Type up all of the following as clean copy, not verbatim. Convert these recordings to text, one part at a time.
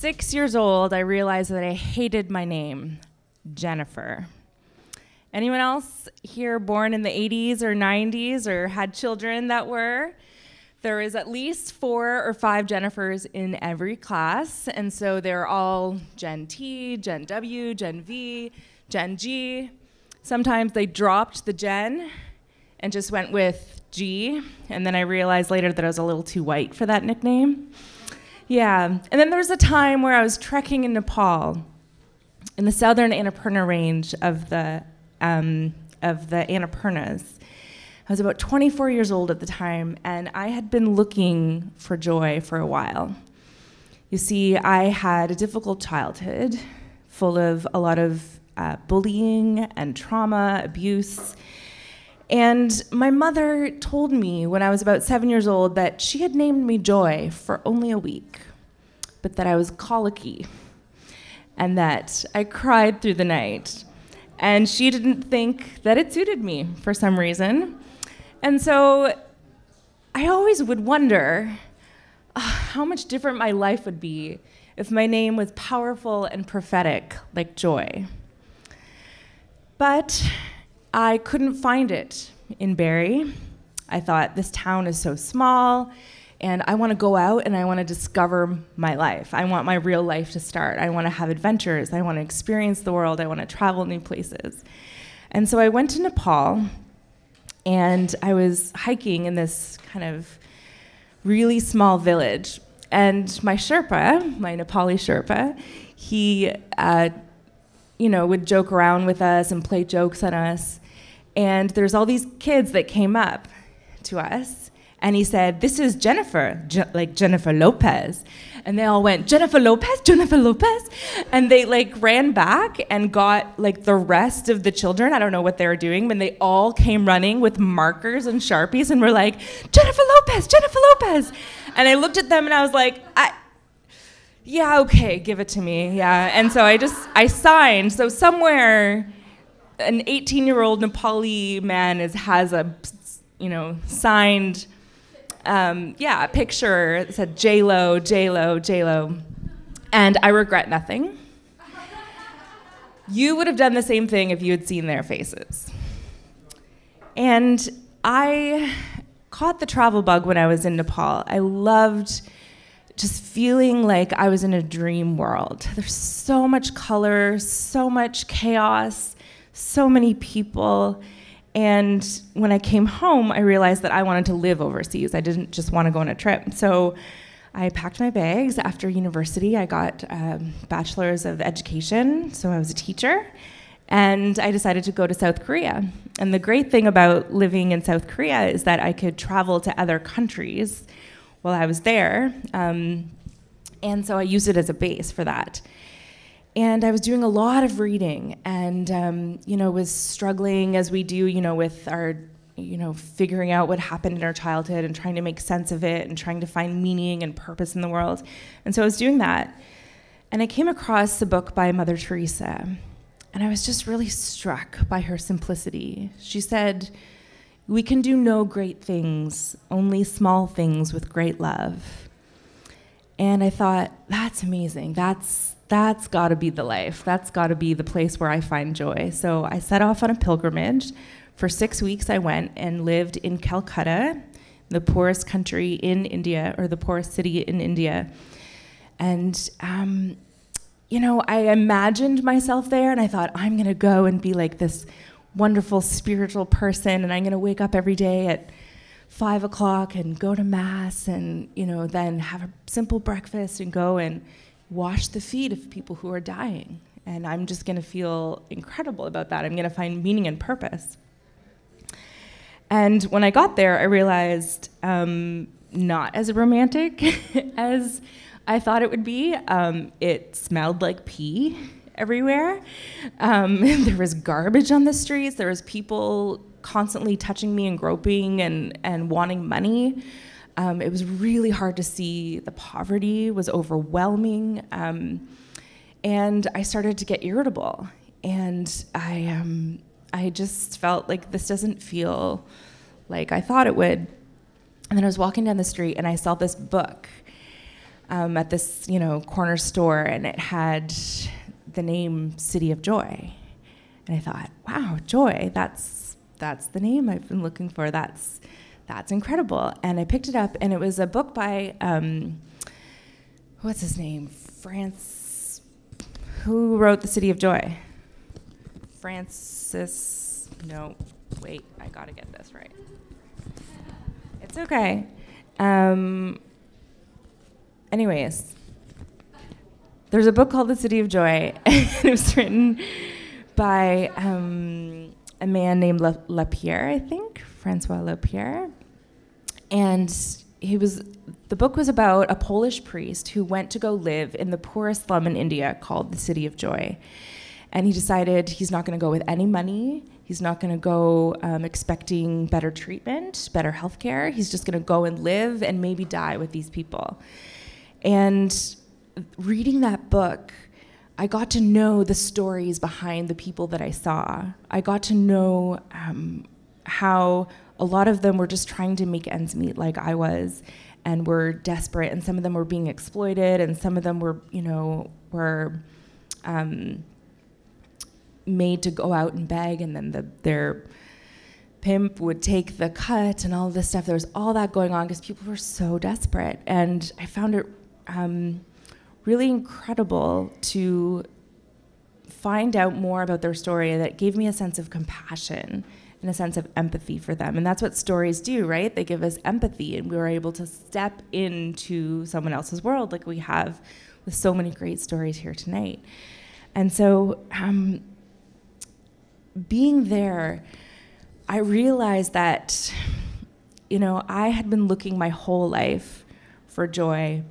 6 years old, I realized that I hated my name, Jennifer. Anyone else here born in the 80s or 90s or had children that were? There is at least 4 or 5 Jennifers in every class, and so they're all Gen T, Gen W, Gen V, Gen G. Sometimes they dropped the Gen and just went with G, and then I realized later that I was a little too white for that nickname. Yeah, and then there was a time where I was trekking in Nepal, in the southern Annapurna range of the Annapurnas. I was about 24 years old at the time, and I had been looking for joy for a while. You see, I had a difficult childhood, full of a lot of bullying and trauma, abuse. And my mother told me when I was about 7 years old that she had named me Joy for only a week, but that I was colicky and that I cried through the night. And she didn't think that it suited me for some reason. And so I always would wonder how much different my life would be if my name was powerful and prophetic like Joy. But I couldn't find it in Barrie. I thought, this town is so small, and I want to go out and I want to discover my life. I want my real life to start. I want to have adventures. I want to experience the world. I want to travel new places. And so I went to Nepal, and I was hiking in this kind of really small village. And my Sherpa, my Nepali Sherpa, he would joke around with us and play jokes on us. And there's all these kids that came up to us, and he said, "This is Jennifer, like Jennifer Lopez." And they all went, "Jennifer Lopez, Jennifer Lopez." And they ran back and got the rest of the children, I don't know what they were doing, but they all came running with markers and Sharpies and were like, "Jennifer Lopez, Jennifer Lopez." And I looked at them and I was like, yeah, okay, give it to me, yeah. And so I signed. So somewhere, an 18-year-old Nepali man has a, signed, a picture that said J-Lo, J-Lo, J-Lo. And I regret nothing. You would have done the same thing if you had seen their faces. And I caught the travel bug when I was in Nepal. I loved just feeling like I was in a dream world. There's so much color, so much chaos, so many people. And when I came home, I realized that I wanted to live overseas. I didn't just want to go on a trip. So I packed my bags. After university, I got a bachelor's of education, so I was a teacher. And I decided to go to South Korea. And the great thing about living in South Korea is that I could travel to other countries while I was there. And so I used it as a base for that. And I was doing a lot of reading and, was struggling as we do, with our, figuring out what happened in our childhood and trying to make sense of it and trying to find meaning and purpose in the world. And so I was doing that. And I came across a book by Mother Teresa. And I was just really struck by her simplicity. She said, "We can do no great things, only small things with great love." And I thought, that's amazing. That's got to be the life. That's got to be the place where I find joy. So I set off on a pilgrimage. For 6 weeks, I went and lived in Calcutta, the poorest country in India, or the poorest city in India. And I imagined myself there, and I thought, I'm going to go and be like this wonderful spiritual person, and I'm going to wake up every day at 5 o'clock and go to Mass and, then have a simple breakfast and go and wash the feet of people who are dying. And I'm just going to feel incredible about that. I'm going to find meaning and purpose. And when I got there, I realized not as romantic as I thought it would be. It smelled like pee everywhere. There was garbage on the streets. There was people constantly touching me and groping and wanting money. It was really hard to see. The poverty was overwhelming. And I started to get irritable. And I just felt like this doesn't feel like I thought it would. And then I was walking down the street and I saw this book. at this, corner store, and it had the name City of Joy. And I thought, wow, joy, that's the name I've been looking for. That's incredible. And I picked it up, and it was a book by, what's his name? Who wrote The City of Joy? No, wait, I gotta get this right. It's okay. Anyways, there's a book called The City of Joy, and it was written by a man named Lapierre, I think, Francois Lapierre. And the book was about a Polish priest who went to go live in the poorest slum in India called the City of Joy. And he decided he's not going to go with any money. He's not going to go expecting better treatment, better health care. He's just going to go and live and maybe die with these people. And reading that book, I got to know the stories behind the people that I saw. I got to know how a lot of them were just trying to make ends meet like I was, and were desperate, and some of them were being exploited, and some of them were, made to go out and beg, and then their pimp would take the cut and all this stuff. There was all that going on because people were so desperate. And I found it really incredible to find out more about their story that gave me a sense of compassion and a sense of empathy for them. And that's what stories do, right? They give us empathy, and we were able to step into someone else's world like we have with so many great stories here tonight. And so being there, I realized that, I had been looking my whole life for joy,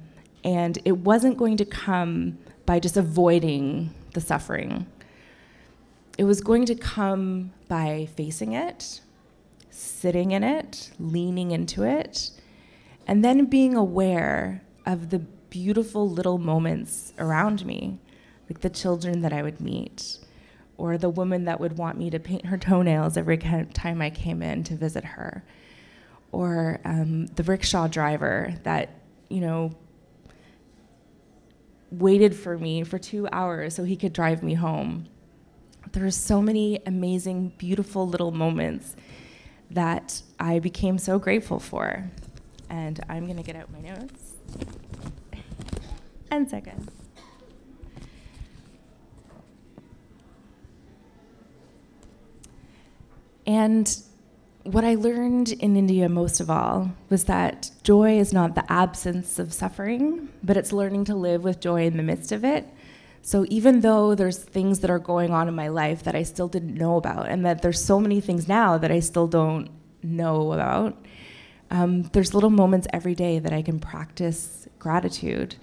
and it wasn't going to come by just avoiding the suffering. It was going to come by facing it, sitting in it, leaning into it, and then being aware of the beautiful little moments around me, like the children that I would meet, or the woman that would want me to paint her toenails every time I came in to visit her, or the rickshaw driver that, waited for me for 2 hours so he could drive me home. There were so many amazing, beautiful little moments that I became so grateful for. And I'm going to get out my notes. And seconds. And what I learned in India most of all was that joy is not the absence of suffering, but it's learning to live with joy in the midst of it. So even though there's things that are going on in my life that I still didn't know about, and that there's so many things now that I still don't know about, there's little moments every day that I can practice gratitude.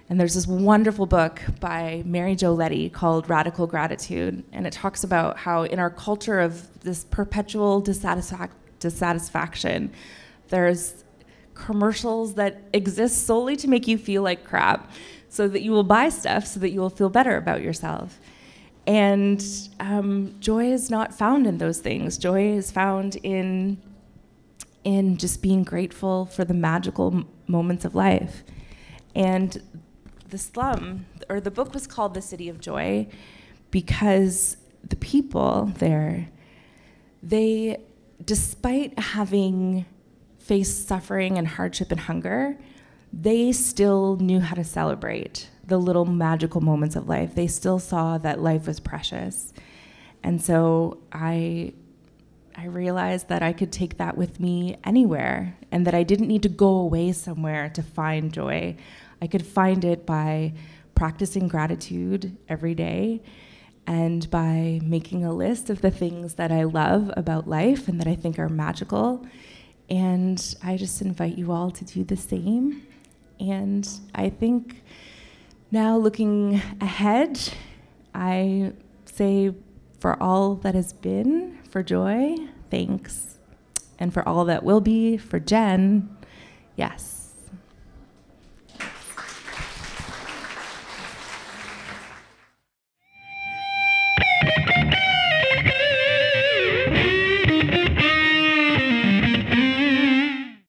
And there's this wonderful book by Mary Jo Letty called Radical Gratitude, and it talks about how in our culture of this perpetual dissatisfaction, there's commercials that exist solely to make you feel like crap, so that you will buy stuff so that you will feel better about yourself. And joy is not found in those things. Joy is found in just being grateful for the magical moments of life. And the slum, or the book was called The City of Joy because the people there, they, despite having faced suffering and hardship and hunger, they still knew how to celebrate the little magical moments of life. They still saw that life was precious. And so I realized that I could take that with me anywhere, and that I didn't need to go away somewhere to find joy. I could find it by practicing gratitude every day, and by making a list of the things that I love about life and that I think are magical. And I just invite you all to do the same. And I think now, looking ahead, I say, for all that has been, for joy, thanks. And for all that will be, for Jen, yes.